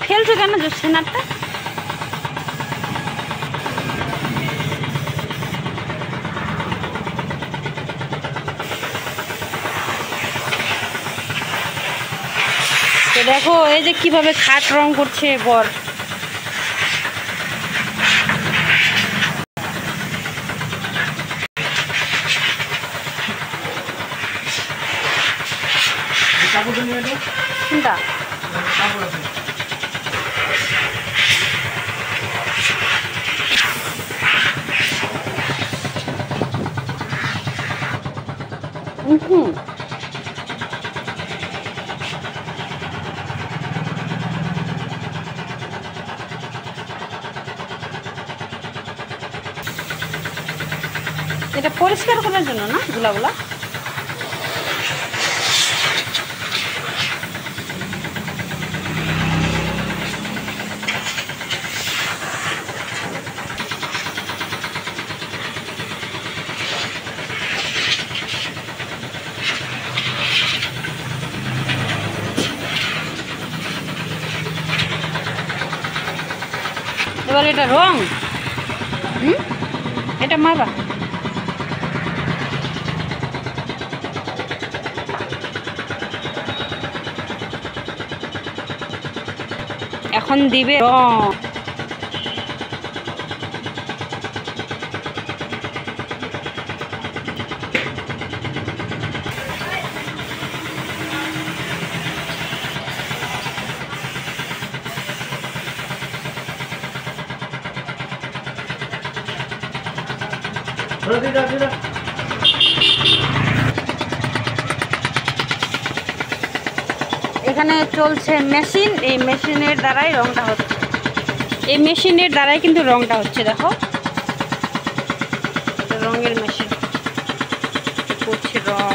ফেলছো কেন সেনারটা? তো দেখো এই যে কিভাবে খাট রং করছে বর। কোনটা? এটা পরিষ্কার করার জন্য না গুলাগুলা? এবার এটা রং, এটা মারবা। এখন দিবে রং। এখানে চলছে মেশিন, এই মেশিনের দ্বারাই রংটা হচ্ছে। এই মেশিনের দ্বারাই কিন্তু রংটা হচ্ছে। দেখো রঙের মেশিন করছে রং।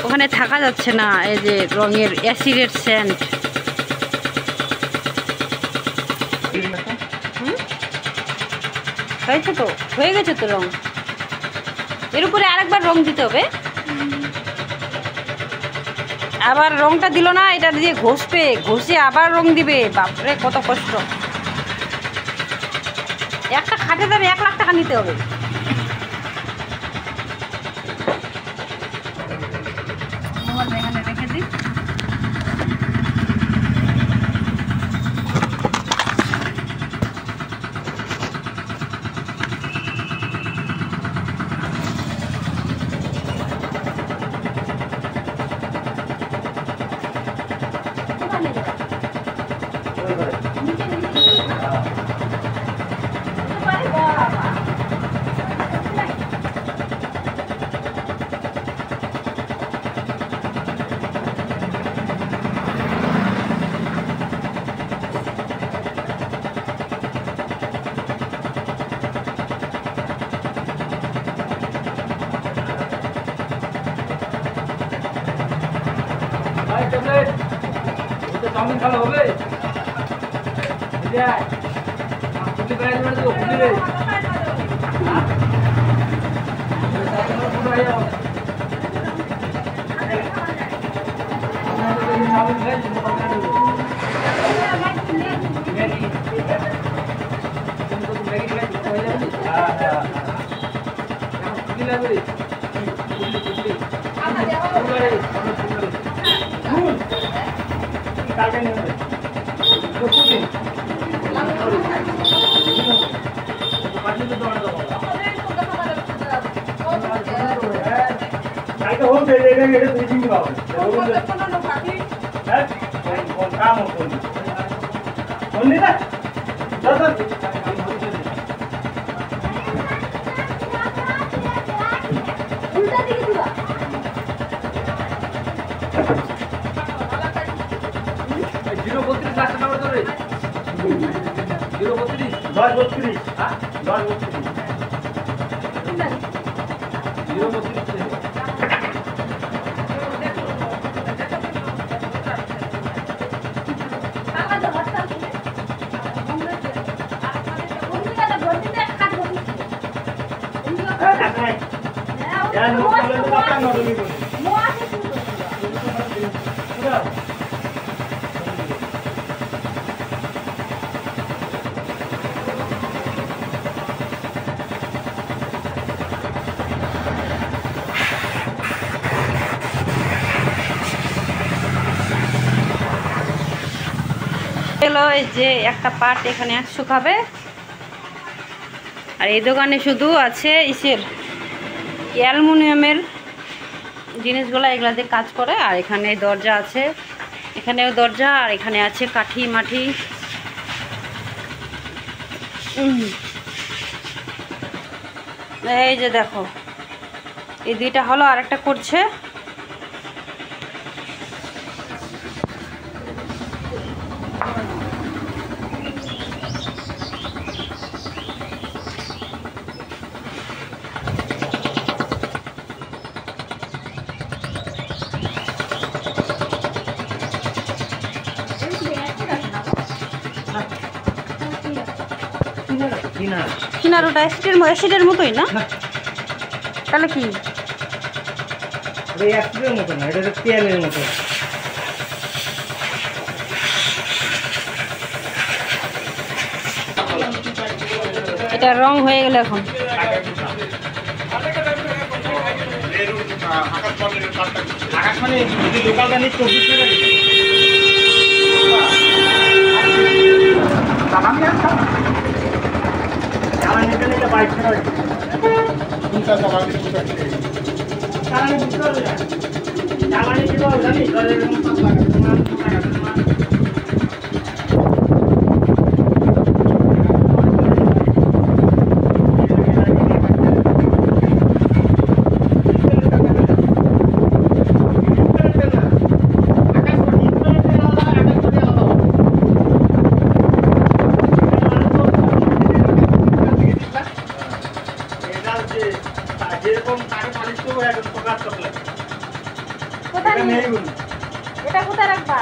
ওখানে থাকা যাচ্ছে না, এই যে রঙের অ্যাসিডের সেন্ট। হয়েছে তো, হয়ে গেছে তো রং। এর উপরে আরেকবার রং দিতে হবে। আবার রংটা দিল না, এটা দিয়ে ঘষবে, ঘষে আবার রং দিবে। বাপরে কত কষ্ট। একটা খাটে দাঁড়ে 1 লাখ টাকা নিতে হবে। এখানে রেখে দিই। চাউমিন খাওয়া হবে। এলো এই যে একটা পাট এখানে শুকাবে। আর এই দোকানে শুধু আছে ইসের অ্যালুমিনিয়ামের জিনিসগুলো, এগুলা দিয়ে কাজ করে। আর এখানে দরজা আছে, এখানেও দরজা, আর এখানে আছে কাঠি মাটি। এই যে দেখো এই দুইটা হলো, আর একটা করছে। কিনার ওটা অ্যাসিডের মতোই না? তাহলে কি অ্যাসিডের মতো না, এটা তেলের মতো। এটা রং হয়ে গেল এখন। আকাশ মানে লোকালটা নিয়ে 24 টাকা বাইক ছাড়া এটা কোথায় রাখবা?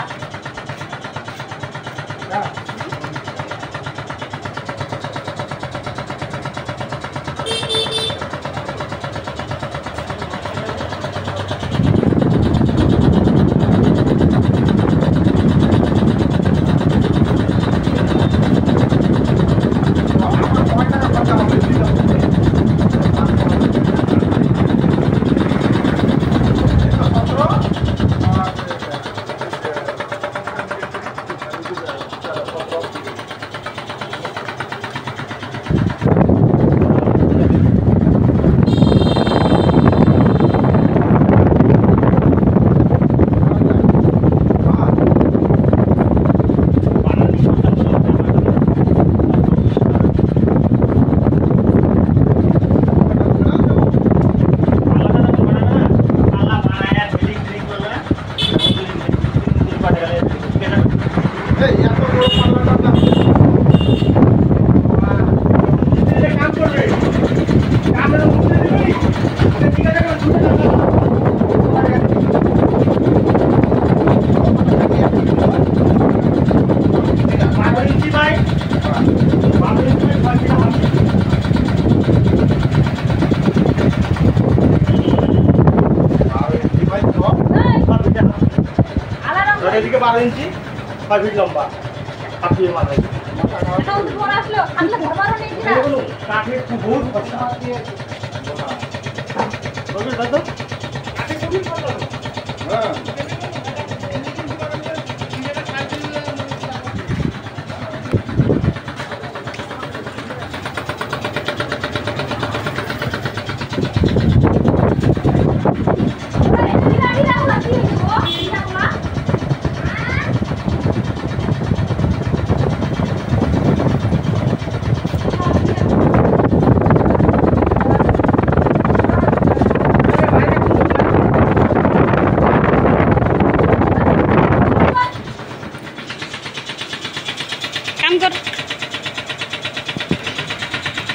এদিকে 12 ইঞ্চি 5 ফিট লম্বা, আপনি মাথায় এটা উপর আসলো আসলে ধরবারও নেই না, কাঠের বহুত খরচা আছে। বলবে দাদা কাঠে খুবই খরচা। হ্যাঁ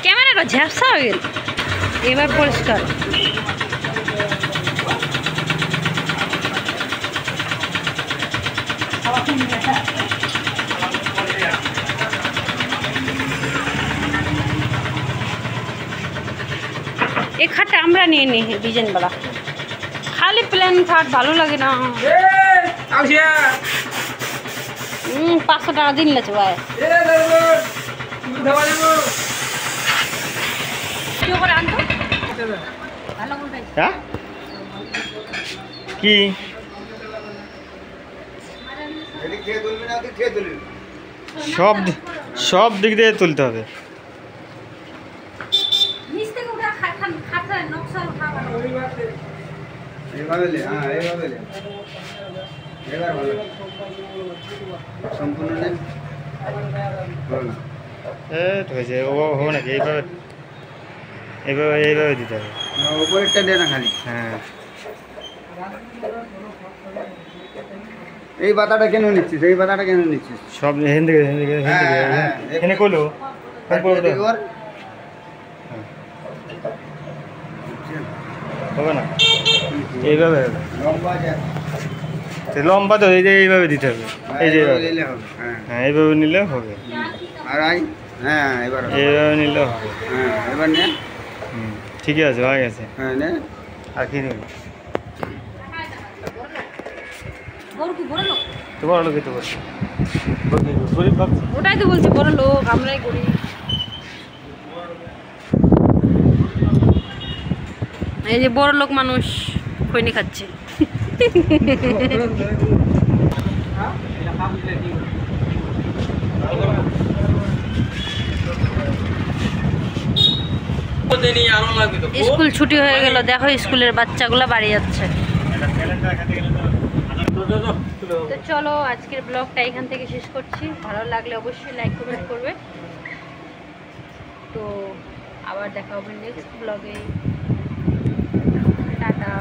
ক্যামেরাটা ঝাপসা হয়ে গেল, এবার পরিষ্কার। এই খাটটা আমরা নিয়ে নিই ডিজাইন वाला, খালি প্লেন খাট ভালো লাগে না। 500 টাকা দিন লেছে ভাই। কি সব দিক দিয়ে তুলতে হবে। নিচ থেকে উঠা খাতা নকশা উঠাবা এইভাবে লে, হ্যাঁ এইভাবে লে। এবার ভালো সম্পূর্ণ নেন ভালো না। হয়েছে ও হবে নাকি? এইভাবে এইভাবে এইভাবে দিতে হবে। উপরেরটা দে না খালি। হ্যাঁ এই পাতাটা কেন নিচ্ছিস? এই পাতাটা কেন নিচ্ছিস? সব হেন থেকে এখানে করলো এদিকে কর। হবে না? এইভাবে হবে। লম্বা আছে। লম্বা তো এই যে এইভাবে দিতে হবে। এই যে এইভাবে এইভাবে। নিলে হবে। হ্যাঁ হ্যাঁ এইভাবে নিলে হবে। আর আই, হ্যাঁ এবার হবে। এইভাবে নিলে হবে। হ্যাঁ এবার নে। ঠিক আছে, হয়ে গেছে। হ্যাঁ নে। আর কি নেবে? বড় কি বড় লোক? তো বড় লোকই তো বলছি, গরিব ভাবছি। ওটাই তো বলছি বড় লোক, আমরাই করি। এই যে বড় লোক মানুষ খৈনি খাচ্ছে। স্কুল ছুটি হয়ে গেল, দেখো স্কুলের বাচ্চাগুলো বাড়ি যাচ্ছে। তো চলো আজকের ব্লগটা এখান থেকে শেষ করছি। ভালো লাগলে অবশ্যই লাইক কমেন্ট করবে। তো আবার দেখা হবে নেক্সট ব্লগে। টাটা।